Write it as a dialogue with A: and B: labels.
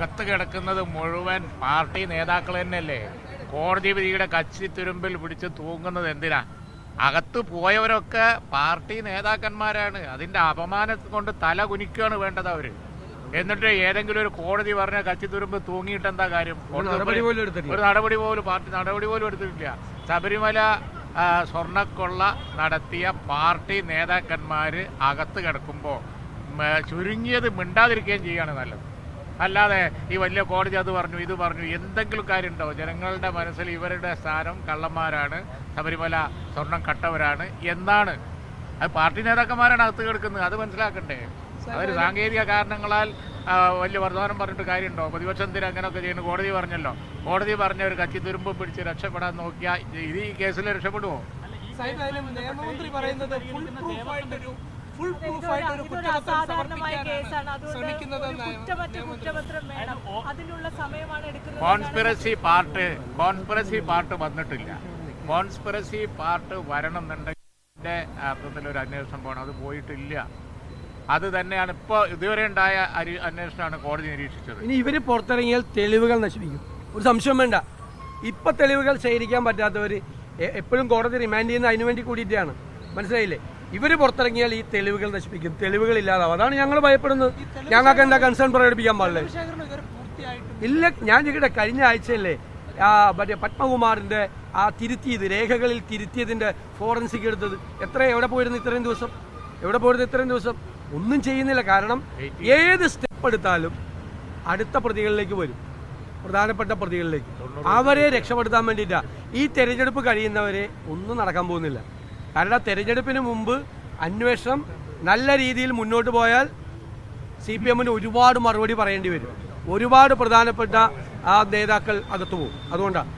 A: അകത്ത് കിടക്കുന്നത് മുഴുവൻ പാർട്ടി നേതാക്കൾ തന്നെയല്ലേ. കോടതി വിധിയുടെ കച്ചിത്തുരുമ്പിൽ പിടിച്ച് തൂങ്ങുന്നത് എന്തിനാ? അകത്ത് പോയവരൊക്കെ പാർട്ടി നേതാക്കന്മാരാണ്. അതിന്റെ അപമാനം കൊണ്ട് തല കുനിക്കുകയാണ് വേണ്ടത് അവര്. എന്നിട്ട് ഏതെങ്കിലും ഒരു കോടതി പറഞ്ഞ കച്ചിത്തുരുമ്പ് തൂങ്ങിയിട്ട് എന്താ കാര്യം? ഒരു നടപടി പോലും പാർട്ടി നടപടി പോലും എടുത്തിട്ടില്ല. ശബരിമല സ്വർണ്ണക്കൊള്ള നടത്തിയ പാർട്ടി നേതാക്കന്മാര് അകത്ത് കിടക്കുമ്പോൾ ചുരുങ്ങിയത് മിണ്ടാതിരിക്കുകയും ചെയ്യാണ് നല്ലത്. അല്ലാതെ ഈ വലിയ കോടതി അത് പറഞ്ഞു ഇത് പറഞ്ഞു എന്തെങ്കിലും കാര്യമുണ്ടോ? ജനങ്ങളുടെ മനസ്സിൽ ഇവരുടെ സ്ഥാനം കള്ളന്മാരാണ്, ശബരിമല സ്വർണം കട്ടവരാണ് എന്നാണ്. അത് പാർട്ടി നേതാക്കന്മാരാണ് അകത്ത് കിടക്കുന്നത്. അത് മനസ്സിലാക്കണ്ടേ? അതൊരു സാങ്കേതിക കാരണങ്ങളാൽ വലിയ വർത്തമാനം പറഞ്ഞിട്ട് കാര്യമുണ്ടോ? പ്രതിപക്ഷം എന്തിനാ അങ്ങനെയൊക്കെ ചെയ്യുന്നു? കോടതി പറഞ്ഞല്ലോ. കോടതി പറഞ്ഞ ഒരു കച്ചിത്തുരുമ്പ് പിടിച്ച് രക്ഷപ്പെടാൻ നോക്കിയാൽ ഇത് ഈ കേസിൽ രക്ഷപ്പെടുമോ?
B: നിയമമന്ത്രി പറയുന്നത്
A: കോൺസ്പിറസി പാർട്ട് വന്നിട്ടില്ല. കോൺസ്പിറസി പാർട്ട് വരണം എന്നുണ്ടെങ്കിൽ അർത്ഥത്തിലൊരു അന്വേഷണം പോകണം. അത് പോയിട്ടില്ല. അത് തന്നെയാണ് ഇപ്പോൾ ഇതുവരെ ഉണ്ടായ അന്വേഷണമാണ് കോടതി നിരീക്ഷിച്ചത്.
C: ഇനി ഇവര് പുറത്തിറങ്ങിയാൽ തെളിവുകൾ നശിപ്പിക്കും, ഒരു സംശയം വേണ്ട. ഇപ്പൊ തെളിവുകൾ ശേഖരിക്കാൻ പറ്റാത്തവര് എപ്പോഴും കോടതി റിമാൻഡ് ചെയ്യുന്ന അതിനുവേണ്ടി കൂടിയിട്ടാണ്. മനസ്സിലായില്ലേ? ഇവര് പുറത്തിറങ്ങിയാൽ ഈ തെളിവുകൾ നശിപ്പിക്കും, തെളിവുകൾ ഇല്ലാതാവും. അതാണ് ഞങ്ങൾ ഭയപ്പെടുന്നത്. ഞങ്ങൾക്ക് എന്താ കൺസേൺ പ്രകടിപ്പിക്കാൻ പാടില്ലേ? ഇല്ല, ഞാൻ ഇവിടെ കഴിഞ്ഞ ആഴ്ചയല്ലേ മറ്റേ പത്മകുമാറിന്റെ തിരുത്തിയത്, രേഖകളിൽ തിരുത്തിയതിന്റെ ഫോറൻസിക് എടുത്തത്. എവിടെ പോയിരുന്നു ഇത്രയും ദിവസം? ഒന്നും ചെയ്യുന്നില്ല. കാരണം ഏത് സ്റ്റെപ്പ് എടുത്താലും അടുത്ത പ്രതികളിലേക്ക് വരും, പ്രധാനപ്പെട്ട പ്രതികളിലേക്ക്. അവരെ രക്ഷപ്പെടുത്താൻ വേണ്ടിയിട്ടാ. ഈ തെരഞ്ഞെടുപ്പ് കഴിയുന്നവരെ ഒന്നും നടക്കാൻ പോകുന്നില്ല. കാരണം തെരഞ്ഞെടുപ്പിന് മുമ്പ് അന്വേഷണം നല്ല രീതിയിൽ മുന്നോട്ട് പോയാൽ CPM ഒരുപാട് മറുപടി പറയേണ്ടി വരും. ഒരുപാട് പ്രധാനപ്പെട്ട നേതാക്കൾ അകത്തു പോകും. അതുകൊണ്ടാണ്